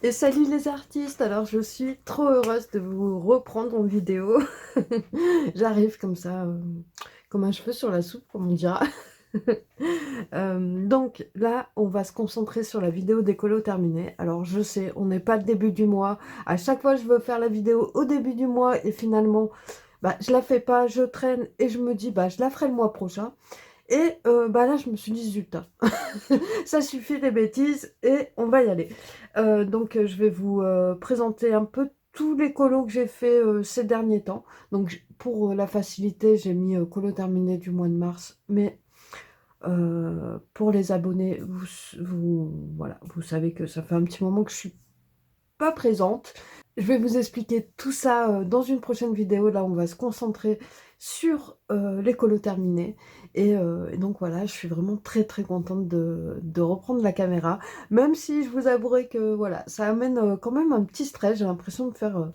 Et salut les artistes, alors je suis trop heureuse de vous reprendre en vidéo. J'arrive comme ça, comme un cheveu sur la soupe, comme on dira. Donc là, on va se concentrer sur la vidéo d'écolo terminée. Alors je sais, on n'est pas le début du mois. À chaque fois, je veux faire la vidéo au début du mois et finalement, bah, je la fais pas, je traîne et je me dis, bah, je la ferai le mois prochain. Et bah là, je me suis dit, zut, hein. Ça suffit les bêtises et on va y aller. Je vais vous présenter un peu tous les colos que j'ai fait ces derniers temps. Donc, pour la facilité, j'ai mis colo terminé du mois de mars. Mais pour les abonnés, voilà, vous savez que ça fait un petit moment que je suis pas présente. Je vais vous expliquer tout ça dans une prochaine vidéo. Là, on va se concentrer sur les colos terminés. Et donc voilà, je suis vraiment très très contente de reprendre la caméra. Même si je vous avouerai que voilà, ça amène quand même un petit stress. J'ai l'impression de faire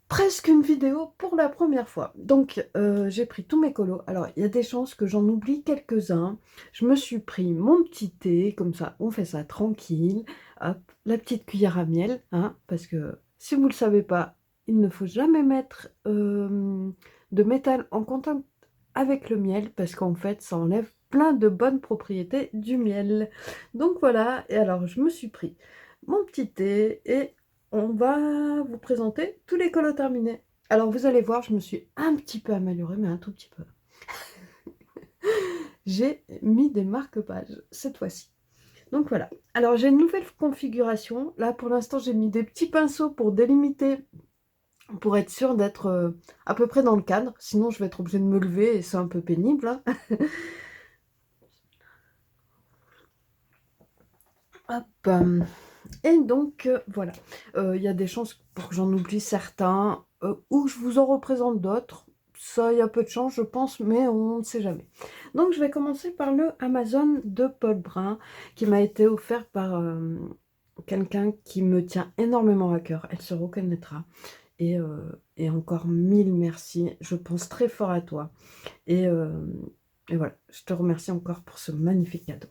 presque une vidéo pour la première fois. Donc j'ai pris tous mes colos. Alors il y a des chances que j'en oublie quelques-uns. Je me suis pris mon petit thé, comme ça on fait ça tranquille. Hop, la petite cuillère à miel, hein, parce que si vous ne le savez pas, il ne faut jamais mettre de métal en contact avec le miel, parce qu'en fait ça enlève plein de bonnes propriétés du miel. Donc voilà, et alors je me suis pris mon petit thé et on va vous présenter tous les colos terminés. Alors vous allez voir, je me suis un petit peu améliorée, mais un tout petit peu. J'ai mis des marque-pages cette fois-ci. Donc voilà. Alors j'ai une nouvelle configuration. Là pour l'instant j'ai mis des petits pinceaux pour délimiter, pour être sûr d'être à peu près dans le cadre. Sinon je vais être obligée de me lever et c'est un peu pénible, hein. Hop. Et donc voilà. Il y a des chances pour que j'en oublie certains ou que je vous en représente d'autres. Ça, il y a peu de chance, je pense, mais on ne sait jamais. Donc, je vais commencer par le Amazon de Paul Brun, qui m'a été offert par quelqu'un qui me tient énormément à cœur. Elle se reconnaîtra. Et encore mille merci. Je pense très fort à toi. Et, euh, et voilà, je te remercie encore pour ce magnifique cadeau.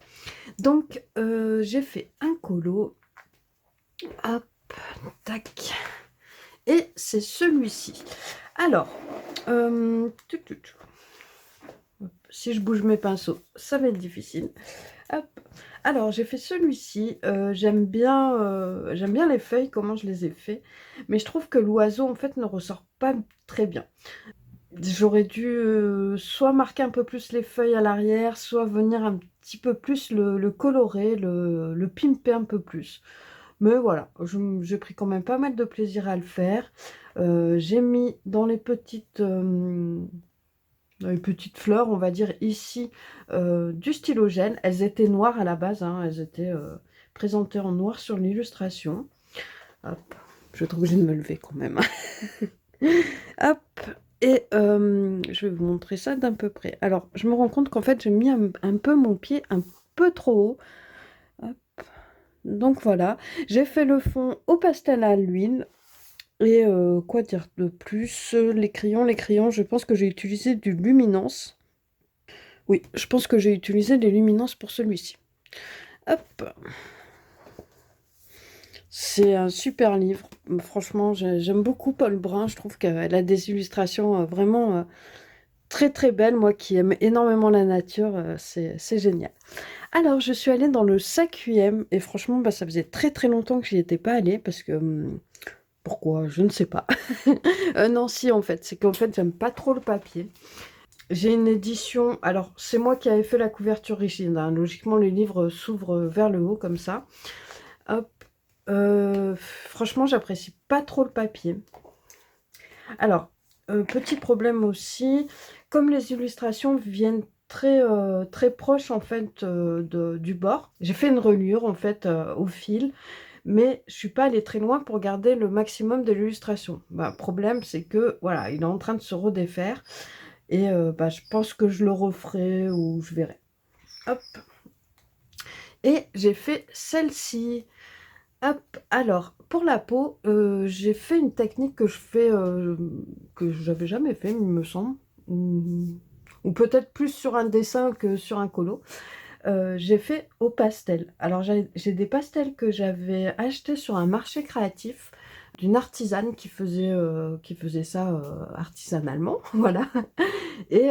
Donc, j'ai fait un colo. Hop, tac. Et c'est celui-ci. Alors, si je bouge mes pinceaux, ça va être difficile. Hop. Alors, j'ai fait celui-ci. J'aime bien les feuilles, comment je les ai fait. Mais je trouve que l'oiseau, en fait, ne ressort pas très bien. J'aurais dû soit marquer un peu plus les feuilles à l'arrière, soit venir un petit peu plus le colorer, le pimper un peu plus. Mais voilà, j'ai pris quand même pas mal de plaisir à le faire. J'ai mis dans les petites fleurs, on va dire ici, du stylogène. Elles étaient noires à la base, hein, elles étaient présentées en noir sur l'illustration. Hop, je vais être obligée de me lever quand même. Hop, et je vais vous montrer ça d'un peu près. Alors, je me rends compte qu'en fait, j'ai mis un peu mon pied un peu trop haut. Hop. Donc voilà, j'ai fait le fond au pastel à l'huile. Et quoi dire de plus? Les crayons, je pense que j'ai utilisé du luminance. Oui, je pense que j'ai utilisé des luminances pour celui-ci. Hop, c'est un super livre. Franchement, j'aime beaucoup Paul Brun. Je trouve qu'elle a des illustrations vraiment très très belles. Moi qui aime énormément la nature, c'est génial. Alors, je suis allée dans le 5e et franchement, bah, ça faisait très très longtemps que j'y étais pas allée parce que... pourquoi? Je ne sais pas. Non, si, en fait. C'est qu'en fait, j'aime pas trop le papier. J'ai une édition... Alors, c'est moi qui avais fait la couverture rigide, hein. Logiquement, le livre s'ouvre vers le haut, comme ça. Hop. Franchement, j'apprécie pas trop le papier. Alors, petit problème aussi. Comme les illustrations viennent très proches, en fait, du bord, j'ai fait une reliure, en fait, au fil. Mais je suis pas allée très loin pour garder le maximum de l'illustration. Bah, problème, c'est que voilà, il est en train de se redéfaire et bah, je pense que je le referai ou je verrai. Hop. Et j'ai fait celle-ci. Hop. Alors, pour la peau, j'ai fait une technique que je fais, que j'avais jamais fait, il me semble. Ou peut-être plus sur un dessin que sur un colo. j'ai fait au pastel. Alors j'ai des pastels que j'avais achetés sur un marché créatif d'une artisane qui faisait ça artisanalement, voilà. Et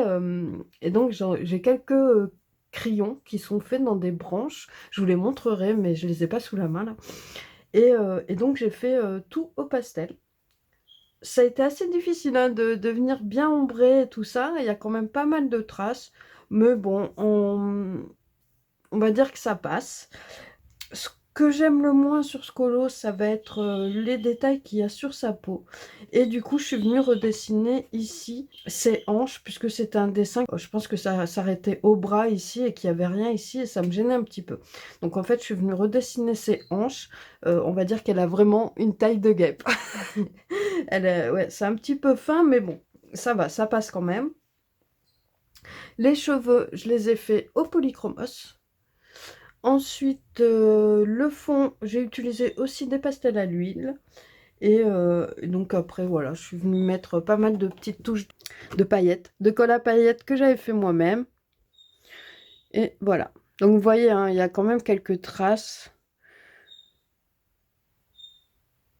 donc j'ai quelques crayons qui sont faits dans des branches. Je vous les montrerai, mais je les ai pas sous la main là. Et donc j'ai fait tout au pastel. Ça a été assez difficile hein, de venir bien ombrer et tout ça. Il y a quand même pas mal de traces. Mais bon, on va dire que ça passe. Ce que j'aime le moins sur ce colo, ça va être les détails qu'il y a sur sa peau. Et du coup, je suis venue redessiner ici ses hanches, puisque c'est un dessin, je pense que ça s'arrêtait au bras ici et qu'il n'y avait rien ici, et ça me gênait un petit peu. Donc en fait, je suis venue redessiner ses hanches. On va dire qu'elle a vraiment une taille de guêpe. Ouais, c'est un petit peu fin, mais bon, ça va, ça passe quand même. Les cheveux, je les ai faits au polychromos. Ensuite, le fond, j'ai utilisé aussi des pastels à l'huile. Et donc après, voilà, je suis venue mettre pas mal de petites touches de paillettes, de colle à paillettes que j'avais fait moi-même. Et voilà. Donc vous voyez, hein, il y a quand même quelques traces.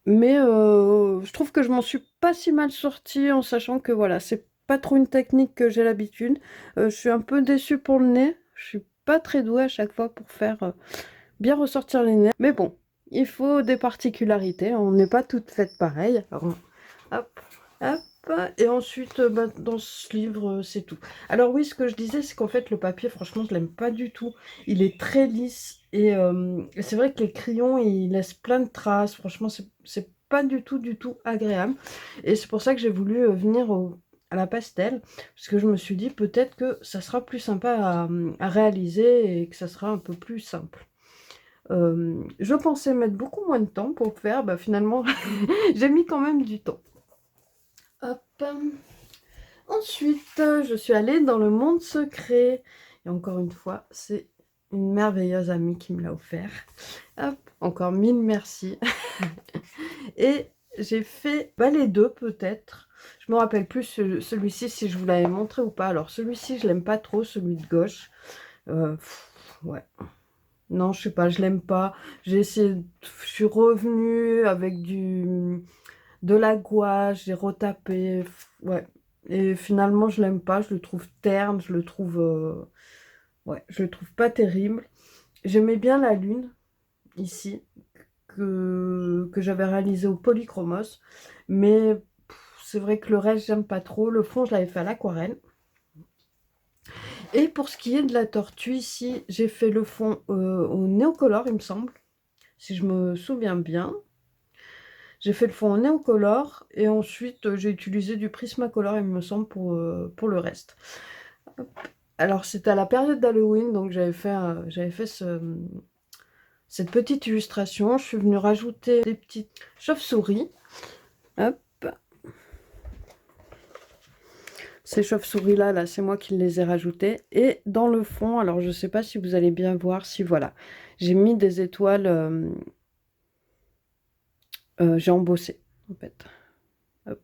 Mais je trouve que je m'en suis pas si mal sortie en sachant que voilà, c'est pas trop une technique que j'ai l'habitude. Je suis un peu déçue pour le nez. Je suis pas très douée à chaque fois pour faire bien ressortir les nez. Mais bon, il faut des particularités. On n'est pas toutes faites pareilles. Alors, hop, hop. Et ensuite, bah, dans ce livre, c'est tout. Alors oui, ce que je disais, c'est qu'en fait, le papier, franchement, je l'aime pas du tout. Il est très lisse. Et c'est vrai que les crayons, ils laissent plein de traces. Franchement, c'est pas du tout agréable. Et c'est pour ça que j'ai voulu venir à la pastel. Parce que je me suis dit, peut-être que ça sera plus sympa à réaliser et que ça sera un peu plus simple. Je pensais mettre beaucoup moins de temps pour le faire. Bah, finalement, j'ai mis quand même du temps. Hop. Ensuite, je suis allée dans le monde secret. Et encore une fois, c'est une merveilleuse amie qui me l'a offert. Hop, encore mille merci. Et j'ai fait les deux peut-être. Je me rappelle plus celui-ci si je vous l'avais montré ou pas. Alors celui-ci, je l'aime pas trop, celui de gauche. Ouais. Non, je sais pas, je l'aime pas. J'ai essayé, je suis revenue avec de la gouache, j'ai retapé, ouais. Et finalement, je l'aime pas, je le trouve terne, je le trouve, ouais, je le trouve pas terrible. J'aimais bien la lune, ici, que j'avais réalisé au polychromos, mais c'est vrai que le reste, j'aime pas trop. Le fond, je l'avais fait à l'aquarelle. Et pour ce qui est de la tortue, ici, j'ai fait le fond au néocolor, il me semble, si je me souviens bien. J'ai fait le fond en néocolor et ensuite j'ai utilisé du Prismacolor, il me semble, pour le reste. Hop. Alors c'était à la période d'Halloween, donc j'avais fait cette petite illustration. Je suis venue rajouter des petites chauves-souris. Hop. Ces chauves-souris là, c'est moi qui les ai rajoutées. Et dans le fond, alors je ne sais pas si vous allez bien voir, si voilà, j'ai mis des étoiles, j'ai embossé en fait. Hop.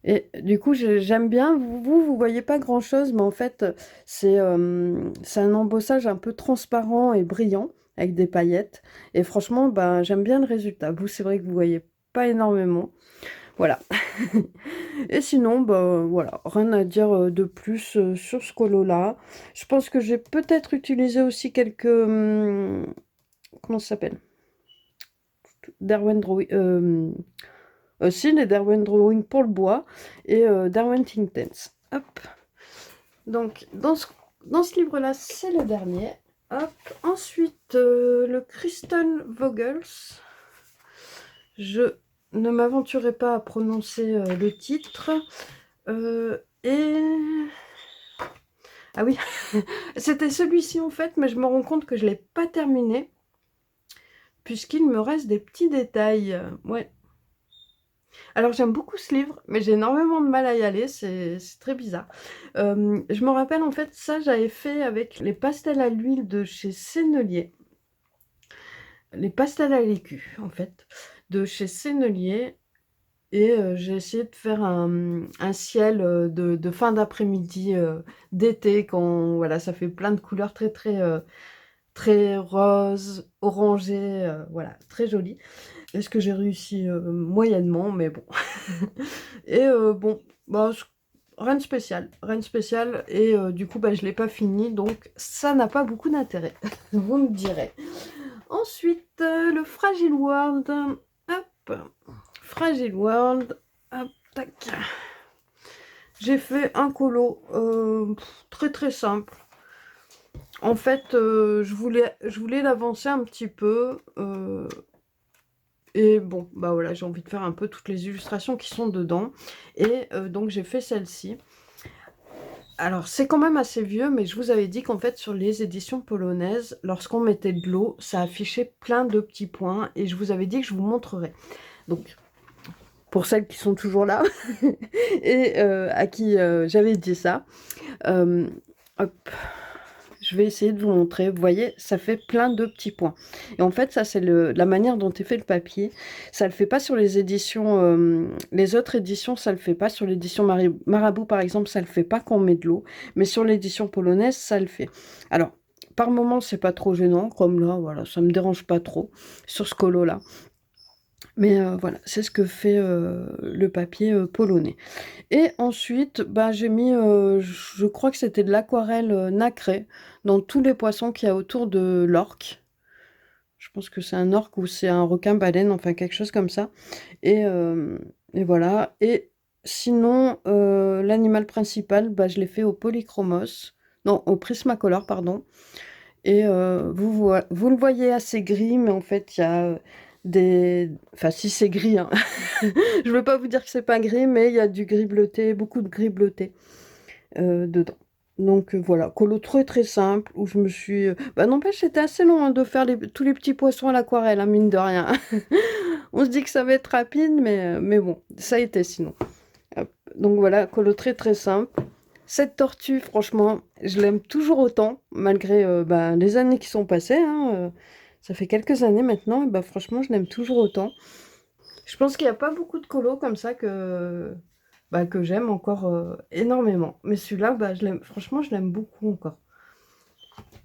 Et du coup, j'aime bien. Vous voyez pas grand-chose, mais en fait, c'est un embossage un peu transparent et brillant avec des paillettes. Et franchement, ben, j'aime bien le résultat. Vous, c'est vrai que vous voyez pas énormément. Voilà. Et sinon, bah, voilà, rien à dire de plus sur ce colo-là. Je pense que j'ai peut-être utilisé aussi quelques... comment ça s'appelle? Derwent Drawing... aussi les Derwent Drawing pour le bois et Derwent Intense. Hop. Donc, dans ce livre-là, c'est le dernier. Hop. Ensuite, le Kristen Vogels. Je ne m'aventurerai pas à prononcer le titre. Et... Ah oui, c'était celui-ci en fait, mais je me rends compte que je ne l'ai pas terminé. Puisqu'il me reste des petits détails. Ouais. Alors j'aime beaucoup ce livre, mais j'ai énormément de mal à y aller, c'est très bizarre. Je me rappelle en fait, ça j'avais fait avec les pastels à l'huile de chez Sennelier. Les pastels à l'écu en fait, de chez Sennelier. Et j'ai essayé de faire un ciel de fin d'après-midi d'été, quand voilà, ça fait plein de couleurs très rose, orangé, voilà, très joli. Est-ce que j'ai réussi moyennement, mais bon. Et bon, bah, rien de spécial, rien de spécial. Et du coup, bah, je l'ai pas fini, donc ça n'a pas beaucoup d'intérêt, vous me direz. Ensuite, le Fragile World. Hop, Fragile World. Hop, tac. J'ai fait un colo très très simple. En fait, je voulais l'avancer un petit peu. Et bon, bah voilà, j'ai envie de faire un peu toutes les illustrations qui sont dedans. Et donc j'ai fait celle-ci. Alors c'est quand même assez vieux, mais je vous avais dit qu'en fait sur les éditions polonaises, lorsqu'on mettait de l'eau, ça affichait plein de petits points. Et je vous avais dit que je vous montrerai. Donc pour celles qui sont toujours là et à qui j'avais dit ça, hop. Je vais essayer de vous montrer. Vous voyez, ça fait plein de petits points. Et en fait, ça, c'est la manière dont est fait le papier. Ça le fait pas sur les éditions... les autres éditions, ça le fait pas. Sur l'édition Marabout, par exemple, ça le fait pas quand on met de l'eau. Mais sur l'édition polonaise, ça le fait. Alors, par moment, c'est pas trop gênant. Comme là, voilà, ça me dérange pas trop sur ce colo-là. Mais voilà, c'est ce que fait le papier polonais. Et ensuite, bah, j'ai mis, je crois que c'était de l'aquarelle nacrée dans tous les poissons qu'il y a autour de l'orque. Je pense que c'est un orque ou c'est un requin-baleine, enfin quelque chose comme ça. Et, euh, et voilà. Et sinon, l'animal principal, bah, je l'ai fait au polychromos. Non, au Prismacolor, pardon. Et vous le voyez assez gris, mais en fait, il y a des... Enfin, si c'est gris, hein. Je veux pas vous dire que c'est pas gris, mais il y a du gris bleuté, beaucoup de gris bleuté dedans. Donc voilà, colo très très simple, où je me suis... Bah n'empêche, c'était assez long hein, de faire tous les petits poissons à l'aquarelle, hein, mine de rien. On se dit que ça va être rapide, mais bon, ça a été sinon. Hop. Donc voilà, colo très très simple. Cette tortue, franchement, je l'aime toujours autant, malgré bah, les années qui sont passées, hein, ça fait quelques années maintenant, et bah, franchement, je l'aime toujours autant. Je pense qu'il n'y a pas beaucoup de colos comme ça que j'aime encore énormément. Mais celui-là, bah, franchement, je l'aime beaucoup encore.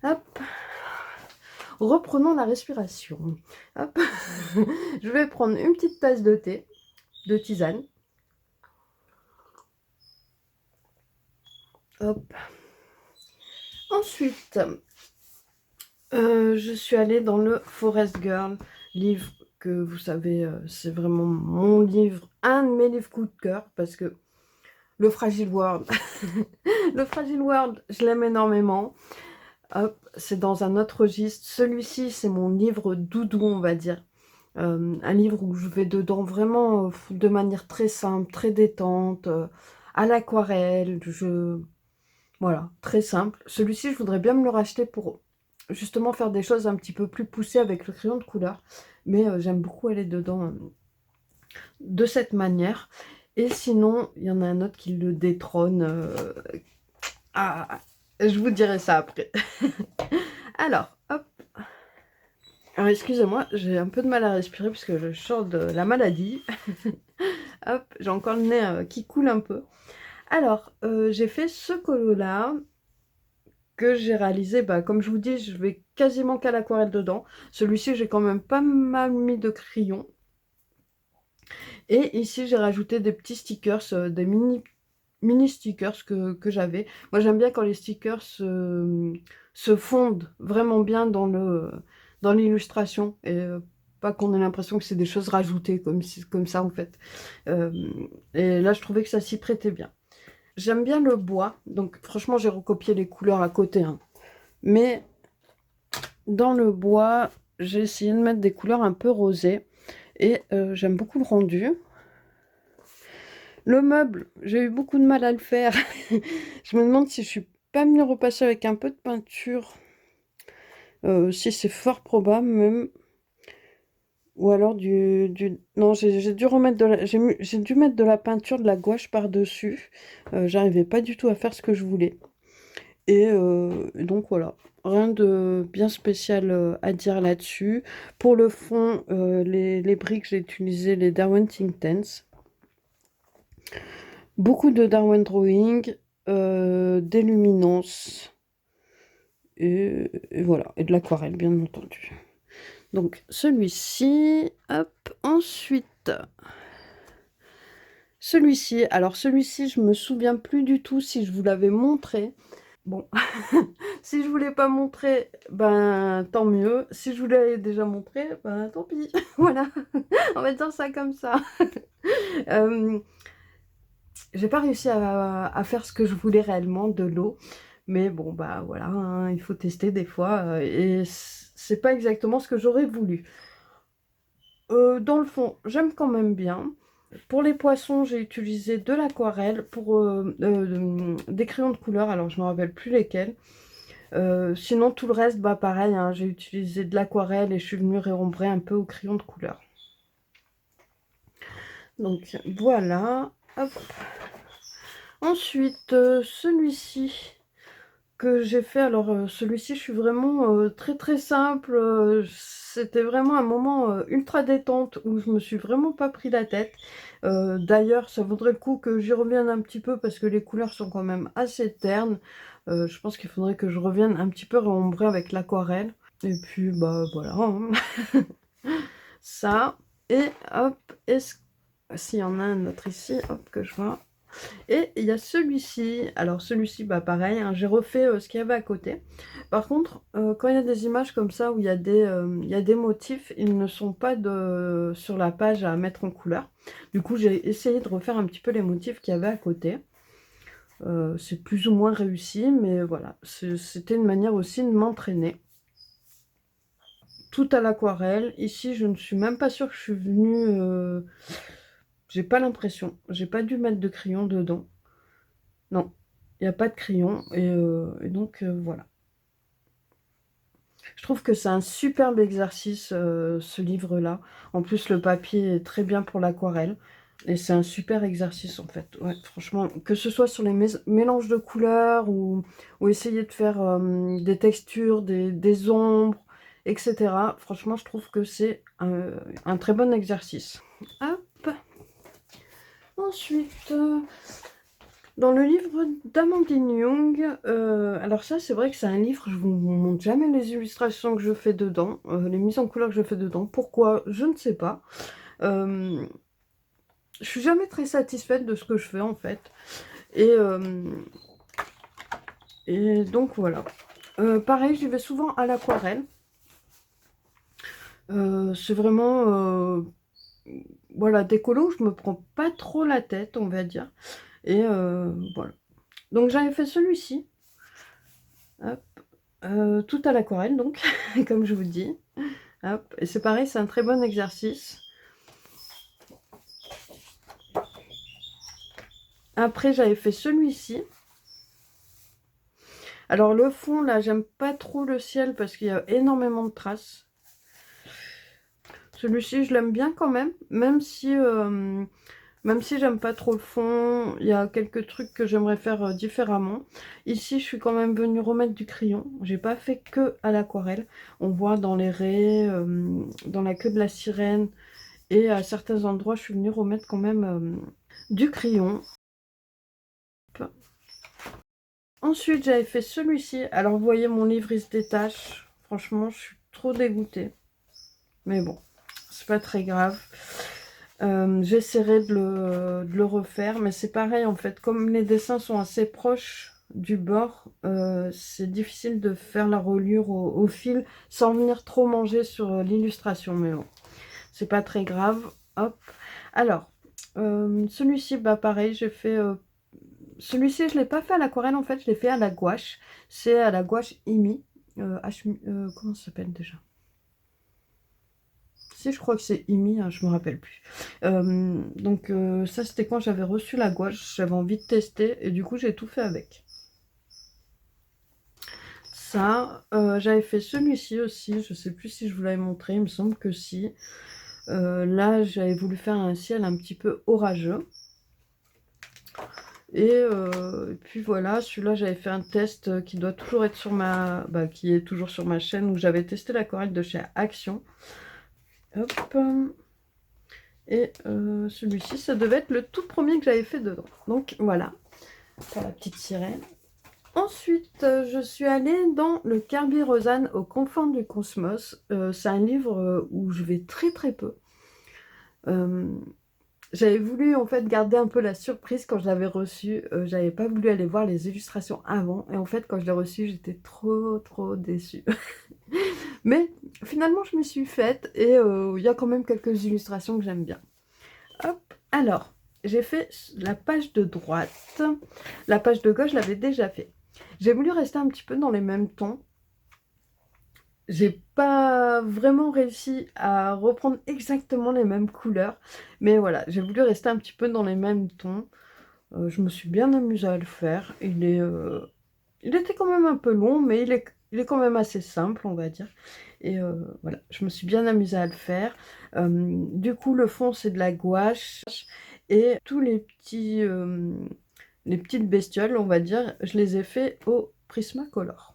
Hop, reprenons la respiration. Hop, je vais prendre une petite tasse de thé, de tisane. Hop. Ensuite, je suis allée dans le Forest Girl, livre que vous savez, c'est vraiment mon livre, un de mes livres coup de cœur, parce que le Fragile World, le Fragile World, je l'aime énormément. Hop, c'est dans un autre registre. Celui-ci, c'est mon livre doudou, on va dire. Un livre où je vais dedans vraiment de manière très simple, très détente, à l'aquarelle. Voilà, très simple. Celui-ci, je voudrais bien me le racheter pour justement faire des choses un petit peu plus poussées avec le crayon de couleur. Mais j'aime beaucoup aller dedans de cette manière. Et sinon, il y en a un autre qui le détrône. Ah, je vous dirai ça après. Alors, hop. Alors, excusez-moi, j'ai un peu de mal à respirer puisque je sors de la maladie. Hop, j'ai encore le nez qui coule un peu. Alors, j'ai fait ce colo-là que j'ai réalisé, bah, comme je vous dis, je vais quasiment qu'à l'aquarelle dedans. Celui-ci, j'ai quand même pas mal mis de crayons. Et ici, j'ai rajouté des petits stickers, des mini stickers que j'avais. Moi, j'aime bien quand les stickers se fondent vraiment bien dans l'illustration et pas qu'on ait l'impression que c'est des choses rajoutées comme ça en fait. Euh, et là, je trouvais que ça s'y prêtait bien. J'aime bien le bois, donc franchement, j'ai recopié les couleurs à côté, hein. Mais dans le bois, j'ai essayé de mettre des couleurs un peu rosées et j'aime beaucoup le rendu. Le meuble, j'ai eu beaucoup de mal à le faire. Je me demande si je suis pas mieux repasser avec un peu de peinture. Si c'est fort probable même. Ou alors Non, j'ai dû remettre j'ai dû mettre de la peinture, de la gouache par-dessus. J'arrivais pas du tout à faire ce que je voulais. Et donc voilà. Rien de bien spécial à dire là-dessus. Pour le fond, les briques, j'ai utilisé les Darwin Think Tanks. Beaucoup de Darwin Drawing, des luminances, et voilà, et de l'aquarelle, bien entendu. Donc, celui-ci, hop, ensuite, celui-ci. Alors, celui-ci, je me souviens plus du tout si je vous l'avais montré. Bon, si je vous l'ai pas montré, ben tant mieux. Si je vous l'avais déjà montré, ben tant pis. Voilà, on va dire ça comme ça. Euh, j'ai pas réussi à faire ce que je voulais réellement de l'eau. Mais bon, bah voilà, hein, il faut tester des fois. Et c'est pas exactement ce que j'aurais voulu. Dans le fond, j'aime quand même bien. Pour les poissons, j'ai utilisé de l'aquarelle pour des crayons de couleur. Alors, je ne me rappelle plus lesquels. Sinon, tout le reste, bah pareil, hein, j'ai utilisé de l'aquarelle et je suis venue réombrer un peu au crayon de couleur. Donc, voilà. Hop. Ensuite, celui-ci que j'ai fait. Alors, celui-ci, je suis vraiment très très simple. C'était vraiment un moment ultra détente où je me suis vraiment pas pris la tête. D'ailleurs, ça vaudrait le coup que j'y revienne un petit peu parce que les couleurs sont quand même assez ternes. Je pense qu'il faudrait que je revienne un petit peu réombrer avec l'aquarelle. Et puis, bah voilà, hein. Ça. Et hop, est-ce s'il y en a un autre ici, hop, que je vois. Et il y a celui-ci. Alors celui-ci, bah pareil, hein, j'ai refait ce qu'il y avait à côté. Par contre, quand il y a des images comme ça où il y a des motifs, ils ne sont pas sur la page à mettre en couleur. Du coup, j'ai essayé de refaire un petit peu les motifs qu'il y avait à côté. C'est plus ou moins réussi, mais voilà, c'était une manière aussi de m'entraîner. Tout à l'aquarelle. Ici, je ne suis même pas sûre que je suis venue... j'ai pas l'impression. J'ai pas dû mettre de crayon dedans. Non, il n'y a pas de crayon. Et donc, voilà. Je trouve que c'est un superbe exercice, ce livre-là. En plus, le papier est très bien pour l'aquarelle. Et c'est un super exercice, en fait. Ouais, franchement, que ce soit sur les mélanges de couleurs ou essayer de faire des textures, des ombres, etc. Franchement, je trouve que c'est un très bon exercice. Hop. Ensuite, dans le livre d'Amandine Young, alors ça c'est vrai que c'est un livre, je vous montre jamais les illustrations que je fais dedans, les mises en couleur que je fais dedans. Pourquoi? Je ne sais pas. Je suis jamais très satisfaite de ce que je fais en fait. Et, et donc voilà. Pareil, j'y vais souvent à l'aquarelle. C'est vraiment voilà, décolo, je me prends pas trop la tête, on va dire. Et voilà. Donc j'avais fait celui-ci. Hop. Tout à l'aquarelle donc, comme je vous dis. Hop. Et c'est pareil, c'est un très bon exercice. Après, j'avais fait celui-ci. Alors le fond, là, j'aime pas trop le ciel parce qu'il y a énormément de traces. Celui-ci, je l'aime bien quand même, même si j'aime pas trop le fond, il y a quelques trucs que j'aimerais faire différemment. Ici, je suis quand même venue remettre du crayon. J'ai pas fait que à l'aquarelle. On voit dans les raies, dans la queue de la sirène, et à certains endroits, je suis venue remettre quand même du crayon. Ensuite, j'avais fait celui-ci. Alors, vous voyez, mon livre, il se détache. Franchement, je suis trop dégoûtée. Mais bon, c'est pas très grave. J'essaierai de le refaire. Mais c'est pareil, en fait. Comme les dessins sont assez proches du bord, c'est difficile de faire la reliure au fil sans venir trop manger sur l'illustration. Mais bon, c'est pas très grave. Hop. Alors, celui-ci, bah pareil, j'ai fait... celui-ci, je ne l'ai pas fait à l'aquarelle, en fait, je l'ai fait à la gouache. C'est à la gouache IMI. Comment ça s'appelle déjà? Si, je crois que c'est IMI, hein, je me rappelle plus. Donc, ça, c'était quand j'avais reçu la gouache. J'avais envie de tester et du coup, j'ai tout fait avec. Ça, j'avais fait celui-ci aussi. Je sais plus si je vous l'avais montré, il me semble que si. Là, j'avais voulu faire un ciel un petit peu orageux. Et puis voilà, celui-là j'avais fait un test qui doit toujours être sur qui est toujours sur ma chaîne où j'avais testé l'aquarelle de chez Action. Hop. Et celui-ci, ça devait être le tout premier que j'avais fait dedans. Donc voilà, pour la petite sirène. Ensuite, je suis allée dans le Kerby Rosanne aux confins du cosmos. C'est un livre où je vais très très peu. Euh, J'avais voulu en fait garder un peu la surprise quand je l'avais reçu. J'avais pas voulu aller voir les illustrations avant. Et en fait, quand je l'ai reçu, j'étais trop déçue. Mais finalement, je m'y suis faite et il y a quand même quelques illustrations que j'aime bien. Hop, alors, j'ai fait la page de droite. La page de gauche, je l'avais déjà fait. J'ai voulu rester un petit peu dans les mêmes tons. J'ai pas vraiment réussi à reprendre exactement les mêmes couleurs. Mais voilà, j'ai voulu rester un petit peu dans les mêmes tons. Je me suis bien amusée à le faire. Il était quand même un peu long, mais il est quand même assez simple, on va dire. Et voilà, je me suis bien amusée à le faire. Du coup, le fond, c'est de la gouache. Et tous les petites bestioles, on va dire, je les ai fait au Prismacolor.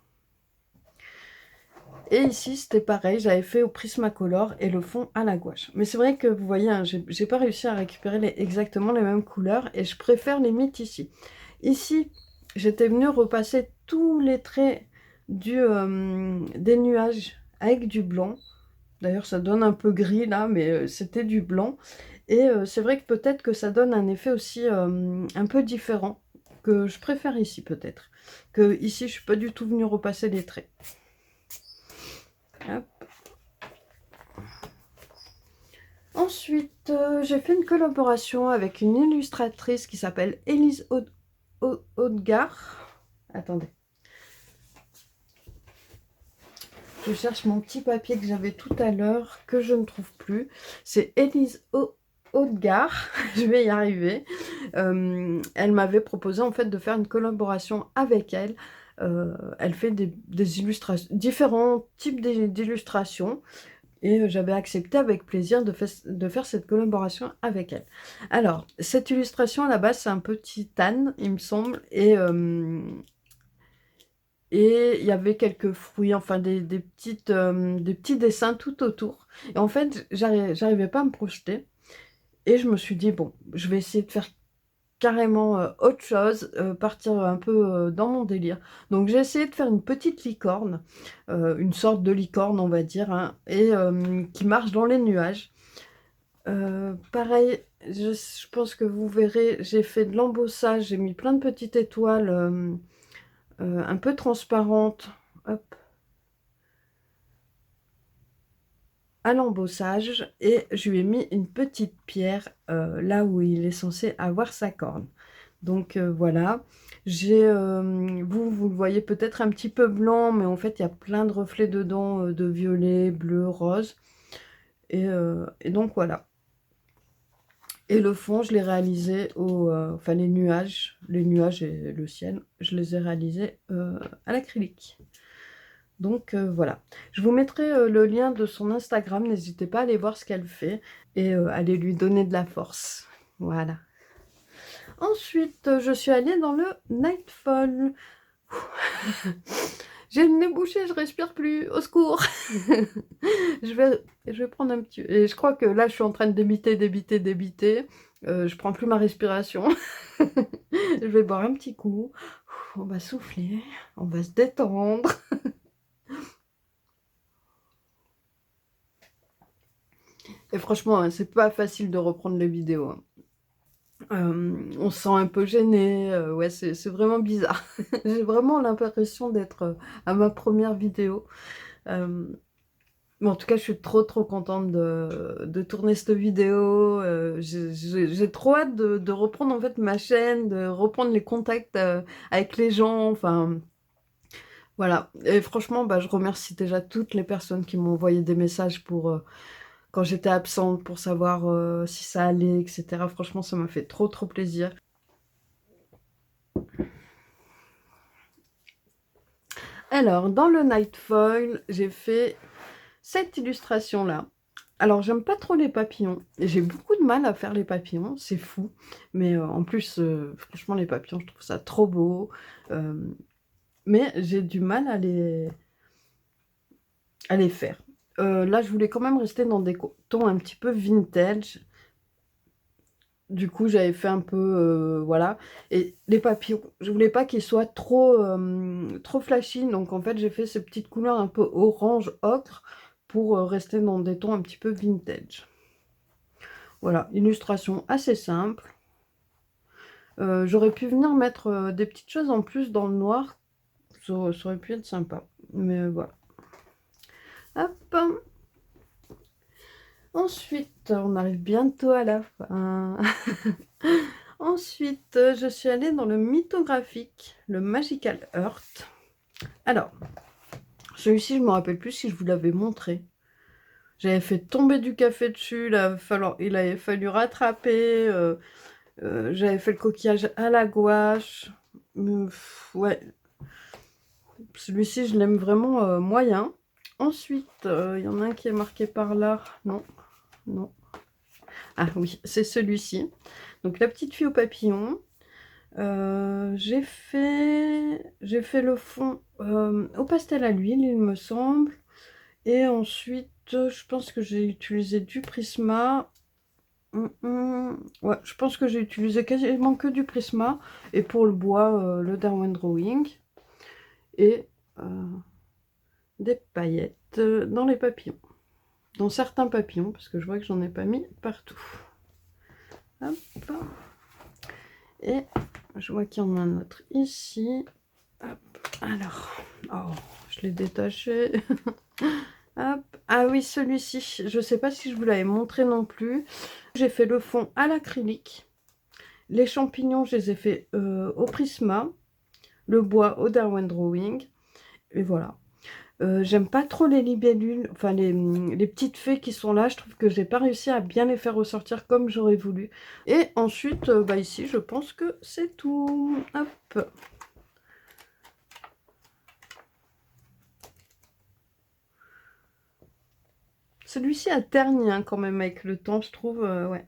Et ici, c'était pareil, j'avais fait au Prismacolor et le fond à la gouache. Mais c'est vrai que vous voyez, hein, j'ai pas réussi à récupérer exactement les mêmes couleurs et je préfère les limite ici. Ici, j'étais venue repasser tous les traits des nuages avec du blanc. D'ailleurs, ça donne un peu gris là, mais c'était du blanc. Et c'est vrai que peut-être que ça donne un effet aussi un peu différent, que je préfère ici peut-être. Que ici, je suis pas du tout venue repasser les traits. Hop. Ensuite, j'ai fait une collaboration avec une illustratrice qui s'appelle Élise Haudegard. Attendez. Je cherche mon petit papier que j'avais tout à l'heure, que je ne trouve plus. C'est Élise Haudegard. Je vais y arriver. Elle m'avait proposé en fait de faire une collaboration avec elle. Elle fait des illustrations, différents types d'illustrations. Et j'avais accepté avec plaisir de faire cette collaboration avec elle. Alors, cette illustration à la base, c'est un petit âne, il me semble, et il y avait quelques fruits, enfin des petits dessins tout autour. Et en fait, j'arrivais pas à me projeter. Et je me suis dit, bon, je vais essayer de faire carrément autre chose, partir un peu dans mon délire. Donc j'ai essayé de faire une petite licorne, une sorte de licorne on va dire, hein, et qui marche dans les nuages. Pareil, je pense que vous verrez, j'ai fait de l'embossage, j'ai mis plein de petites étoiles un peu transparentes, hop, à l'embossage, et je lui ai mis une petite pierre là où il est censé avoir sa corne. Donc voilà, vous le voyez peut-être un petit peu blanc, mais en fait il y a plein de reflets dedans, de violet, bleu, rose. Et donc voilà. Et le fond, je l'ai réalisé enfin les nuages et le ciel, je les ai réalisés à l'acrylique. Donc voilà. Je vous mettrai le lien de son Instagram, n'hésitez pas à aller voir ce qu'elle fait et aller lui donner de la force. Voilà. Ensuite, je suis allée dans le Nightfall. J'ai le nez bouché, je respire plus, au secours. Je vais prendre un petit... Et je crois que là, je suis en train de débiter. Je prends plus ma respiration. Je vais boire un petit coup. On va souffler, on va se détendre. Et franchement, hein, c'est pas facile de reprendre les vidéos, hein. On se sent un peu gêné, ouais, c'est vraiment bizarre. J'ai vraiment l'impression d'être à ma première vidéo. Euh, mais en tout cas, je suis trop contente de tourner cette vidéo. J'ai trop hâte de reprendre en fait ma chaîne, de reprendre les contacts avec les gens. Enfin, voilà. Et franchement, bah, je remercie déjà toutes les personnes qui m'ont envoyé des messages pour quand j'étais absente, pour savoir si ça allait, etc. Franchement, ça m'a fait trop plaisir. Alors, dans le Nightfall, j'ai fait cette illustration-là. Alors, j'aime pas trop les papillons. J'ai beaucoup de mal à faire les papillons, c'est fou. Mais en plus, franchement, les papillons, je trouve ça trop beau. Euh, mais j'ai du mal à les faire. Là, je voulais quand même rester dans des tons un petit peu vintage. Du coup, j'avais fait un peu, voilà. Et les papillons, je voulais pas qu'ils soient trop flashy. Donc, en fait, j'ai fait ces petites couleurs un peu orange ocre pour rester dans des tons un petit peu vintage. Voilà, illustration assez simple. J'aurais pu venir mettre des petites choses en plus dans le noir. Ça aurait pu être sympa. Mais voilà. Hop. Ensuite, on arrive bientôt à la fin. Ensuite, je suis allée dans le mythographique, le Magical Earth. Alors, celui-ci, je ne me rappelle plus si je vous l'avais montré. J'avais fait tomber du café dessus, il avait fallu rattraper. J'avais fait le coquillage à la gouache. Ouais, celui-ci, je l'aime vraiment moyen. Ensuite, il y en a un qui est marqué par là. Non, non. Ah oui, c'est celui-ci. Donc, la petite fille au papillon. J'ai fait le fond au pastel à l'huile, il me semble. Et ensuite, je pense que j'ai utilisé du Prisma. Ouais, je pense que j'ai utilisé quasiment que du Prisma. Et pour le bois, le Darwin Drawing. Et euh, des paillettes dans les papillons. Dans certains papillons, parce que je vois que j'en ai pas mis partout. Hop. Et je vois qu'il y en a un autre ici. Hop. Alors, oh, je l'ai détaché. Hop. Ah oui, celui-ci, je ne sais pas si je vous l'avais montré non plus. J'ai fait le fond à l'acrylique. Les champignons, je les ai fait au Prisma. Le bois au Darwin Drawing. Et voilà. J'aime pas trop les libellules, enfin les petites fées qui sont là. Je trouve que j'ai pas réussi à bien les faire ressortir comme j'aurais voulu. Et ensuite, bah ici, je pense que c'est tout. Hop. Celui-ci a terni hein, quand même avec le temps, je trouve. Ouais.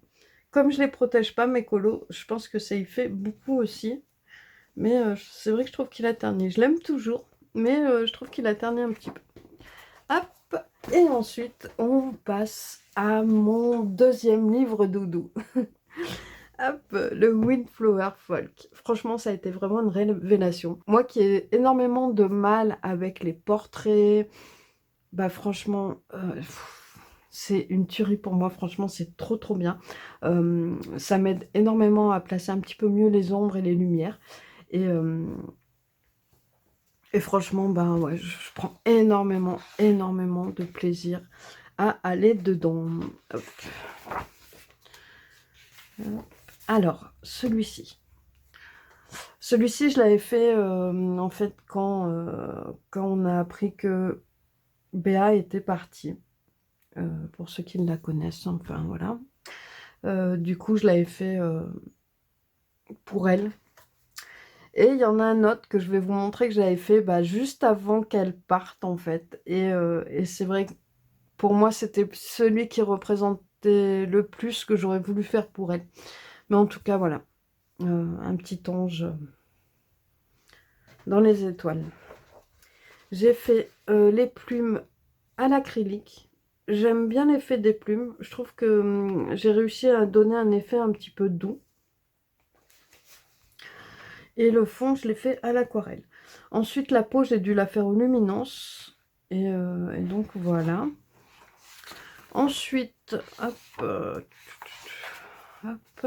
Comme je les protège pas, mes colos, je pense que ça y fait beaucoup aussi. Mais c'est vrai que je trouve qu'il a terni. Je l'aime toujours, mais je trouve qu'il a terni un petit peu. Hop. Et ensuite, on passe à mon deuxième livre doudou. Hop, le Windflower Folk. Franchement, ça a été vraiment une révélation. Moi qui ai énormément de mal avec les portraits, bah franchement, c'est une tuerie pour moi. Franchement, c'est trop trop bien. Ça m'aide énormément à placer un petit peu mieux les ombres et les lumières. Et, euh, et franchement, bah ouais, je prends énormément de plaisir à aller dedans. Hop. Alors, celui-ci. Celui-ci, je l'avais fait en fait quand on a appris que Béa était partie. Pour ceux qui ne la connaissent, enfin voilà. Du coup, je l'avais fait pour elle. Et il y en a un autre que je vais vous montrer que j'avais fait bah, juste avant qu'elle parte en fait. Et c'est vrai que pour moi, c'était celui qui représentait le plus ce que j'aurais voulu faire pour elle. Mais en tout cas, voilà. Un petit ange dans les étoiles. J'ai fait les plumes à l'acrylique. J'aime bien l'effet des plumes. Je trouve que j'ai réussi à donner un effet un petit peu doux. Et le fond, je l'ai fait à l'aquarelle. Ensuite, la peau, j'ai dû la faire aux luminance. Et donc, voilà. Ensuite, hop, hop.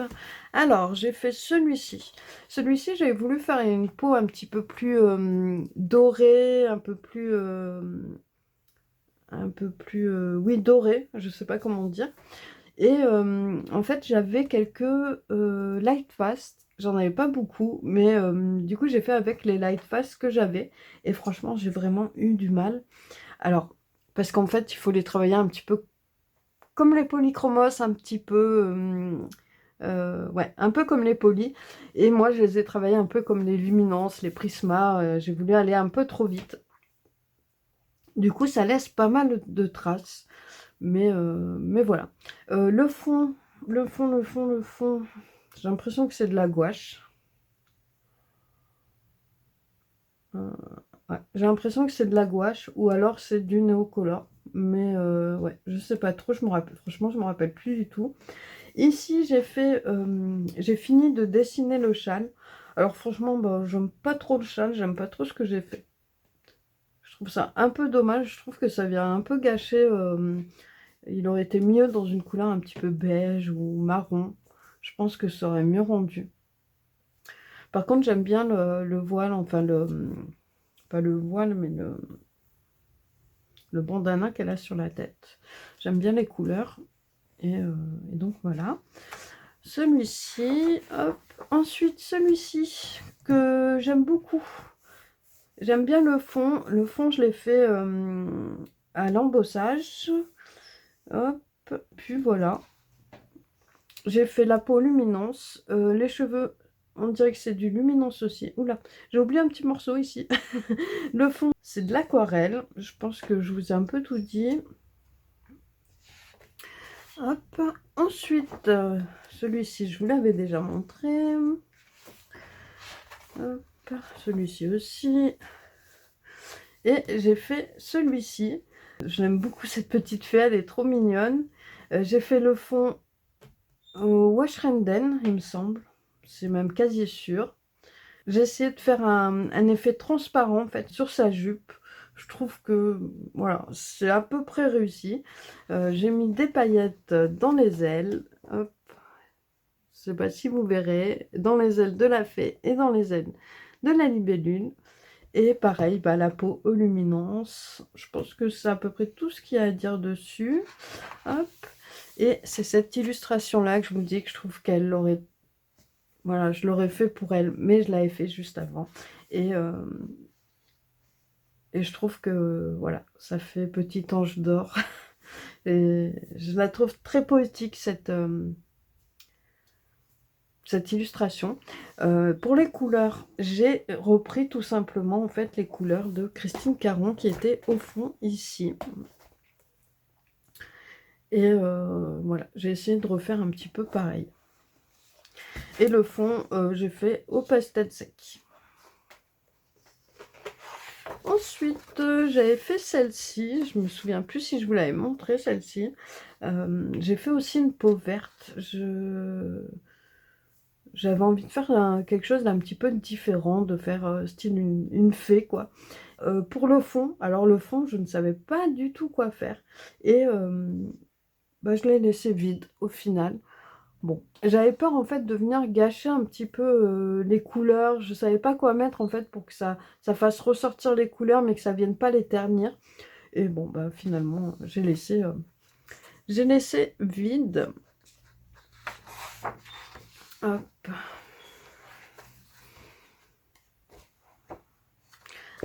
Alors, j'ai fait celui-ci. Celui-ci, j'avais voulu faire une peau un petit peu plus dorée, un peu plus, oui, dorée, je sais pas comment dire. Et en fait, j'avais quelques light fast. J'en avais pas beaucoup, mais du coup, j'ai fait avec les light fast que j'avais. Et franchement, j'ai vraiment eu du mal. Alors, parce qu'en fait, il faut les travailler un petit peu comme les polychromos, un petit peu, ouais, un peu comme les polis. Et moi, je les ai travaillés un peu comme les luminances, les prismas. J'ai voulu aller un peu trop vite. Du coup, ça laisse pas mal de traces. Mais voilà. Le fond, le fond. J'ai l'impression que c'est de la gouache. Euh, ouais, j'ai l'impression que c'est de la gouache ou alors c'est du néocolor. Mais ouais, je sais pas trop, je me rappelle, franchement, je me rappelle plus du tout. Ici, j'ai fini de dessiner le châle. Alors franchement, bah, j'aime pas trop le châle, j'aime pas trop ce que j'ai fait. Je trouve ça un peu dommage, je trouve que ça vient un peu gâcher. Il aurait été mieux dans une couleur un petit peu beige ou marron. Je pense que ça aurait mieux rendu. Par contre, j'aime bien le voile, enfin pas le voile, mais le bandana qu'elle a sur la tête. J'aime bien les couleurs. Et donc voilà. Celui-ci, hop. Ensuite, celui-ci que j'aime beaucoup. J'aime bien le fond. Le fond, je l'ai fait à l'embossage. Hop. Puis voilà. J'ai fait la peau luminance. Les cheveux, on dirait que c'est du luminance aussi. Oula, j'ai oublié un petit morceau ici. Le fond, c'est de l'aquarelle. Je pense que je vous ai un peu tout dit. Hop. Ensuite, celui-ci, je vous l'avais déjà montré. Hop. Celui-ci aussi. Et j'ai fait celui-ci. J'aime beaucoup cette petite fée, elle est trop mignonne. J'ai fait le fond au Wash Renden, il me semble. C'est même quasi sûr. J'ai essayé de faire un effet transparent en fait sur sa jupe. Je trouve que voilà, c'est à peu près réussi. J'ai mis des paillettes dans les ailes. Hop. Je sais pas si vous verrez. Dans les ailes de la fée et dans les ailes de la libellule. Et pareil, bah, la peau aux luminance. Je pense que c'est à peu près tout ce qu'il y a à dire dessus. Hop. Et c'est cette illustration-là que je vous dis que je trouve qu'elle aurait... Voilà, je l'aurais fait pour elle, mais je l'avais fait juste avant. Et, euh, et je trouve que, voilà, ça fait petit ange d'or. Et je la trouve très poétique, cette illustration. Pour les couleurs, j'ai repris tout simplement, en fait, les couleurs de Christine Caron qui étaient au fond ici. Et voilà, j'ai essayé de refaire un petit peu pareil. Et le fond, j'ai fait au pastel sec. Ensuite, j'avais fait celle-ci. Je me souviens plus si je vous l'avais montré, celle-ci. J'ai fait aussi une peau verte. J'avais envie de faire quelque chose d'un petit peu différent, de faire style une fée, quoi. Pour le fond, alors le fond, je ne savais pas du tout quoi faire. Et bah, je l'ai laissé vide au final. Bon, j'avais peur en fait de venir gâcher un petit peu les couleurs. Je savais pas quoi mettre en fait pour que ça fasse ressortir les couleurs mais que ça vienne pas les ternir. Et bon, bah finalement, j'ai laissé vide. Hop.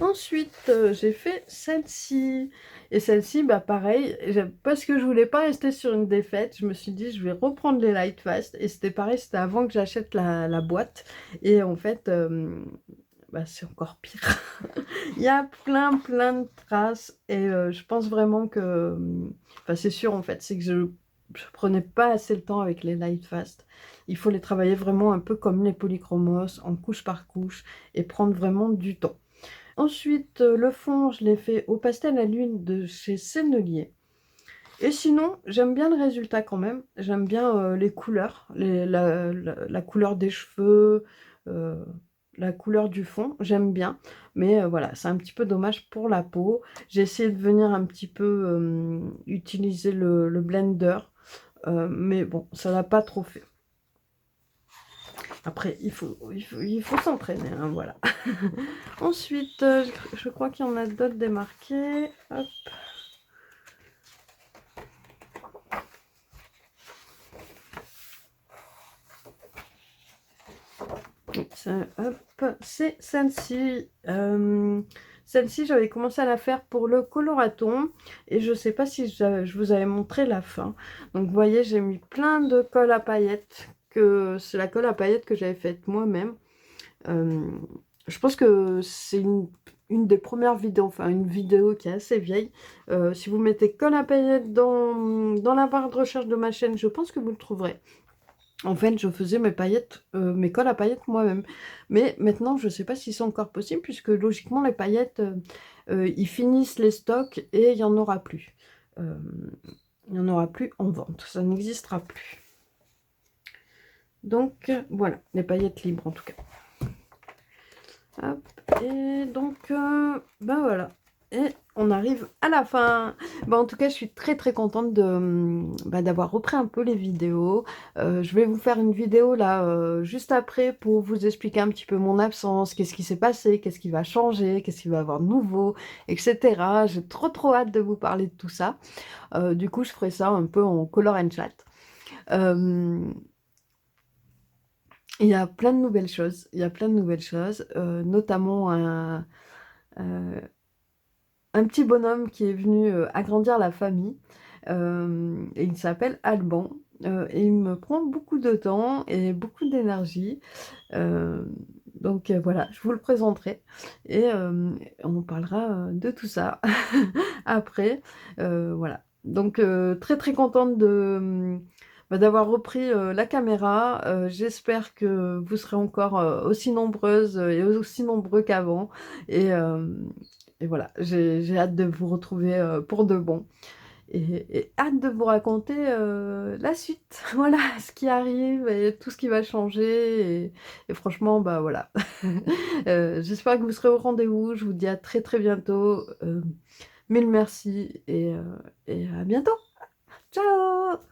Ensuite, j'ai fait celle-ci. Et celle-ci, bah pareil, parce que je voulais pas rester sur une défaite, je me suis dit je vais reprendre les Light Fast. Et c'était pareil, c'était avant que j'achète la boîte. Et en fait, bah, c'est encore pire. Il y a plein de traces. Et je pense vraiment que... Enfin, c'est sûr en fait, c'est que je prenais pas assez le temps avec les Light Fast. Il faut les travailler vraiment un peu comme les polychromos, en couche par couche, et prendre vraiment du temps. Ensuite, le fond, je l'ai fait au pastel à l'huile de chez Sennelier. Et sinon, j'aime bien le résultat quand même. J'aime bien les couleurs, la couleur des cheveux, euh, la couleur du fond. J'aime bien. Mais voilà, c'est un petit peu dommage pour la peau. J'ai essayé de venir un petit peu utiliser le blender. Mais bon, ça l'a pas trop fait. Après, il faut s'entraîner, hein, voilà. Ensuite, je crois qu'il y en a d'autres démarqués. Hop. Hop, c'est celle-ci. Celle-ci, j'avais commencé à la faire pour le coloraton. Et je ne sais pas si je vous avais montré la fin. Donc, vous voyez, j'ai mis plein de colle à paillettes. C'est la colle à paillettes que j'avais faite moi-même. Je pense que c'est une des premières vidéos, enfin une vidéo qui est assez vieille. Si vous mettez colle à paillettes dans la barre de recherche de ma chaîne, je pense que vous le trouverez. En fait, je faisais mes paillettes, mes colles à paillettes moi-même. Mais maintenant, je ne sais pas si c'est encore possible, puisque logiquement, les paillettes, ils finissent les stocks et il n'y en aura plus. Il n'y en aura plus en vente. Ça n'existera plus. Donc, voilà, les paillettes libres en tout cas. Hop, et donc, ben voilà. Et on arrive à la fin. En tout cas, je suis très très contente d'avoir repris un peu les vidéos. Je vais vous faire une vidéo là juste après pour vous expliquer un petit peu mon absence, qu'est-ce qui s'est passé, qu'est-ce qui va changer, qu'est-ce qu'il va y avoir de nouveau, etc. J'ai trop trop hâte de vous parler de tout ça. Du coup, je ferai ça un peu en color and chat. Euh, il y a plein de nouvelles choses. Il y a plein de nouvelles choses, notamment euh, un petit bonhomme qui est venu agrandir la famille. Et il s'appelle Alban. Et il me prend beaucoup de temps et beaucoup d'énergie. Euh, donc voilà, je vous le présenterai. Et on parlera de tout ça après. Voilà. Donc très très contente d'avoir repris la caméra. J'espère que vous serez encore aussi nombreuses et aussi nombreux qu'avant. Et, euh, et voilà, j'ai hâte de vous retrouver pour de bon. Et hâte de vous raconter la suite. Voilà, ce qui arrive et tout ce qui va changer. Et franchement, bah voilà. J'espère que vous serez au rendez-vous. Je vous dis à très très bientôt. Mille merci et à bientôt. Ciao!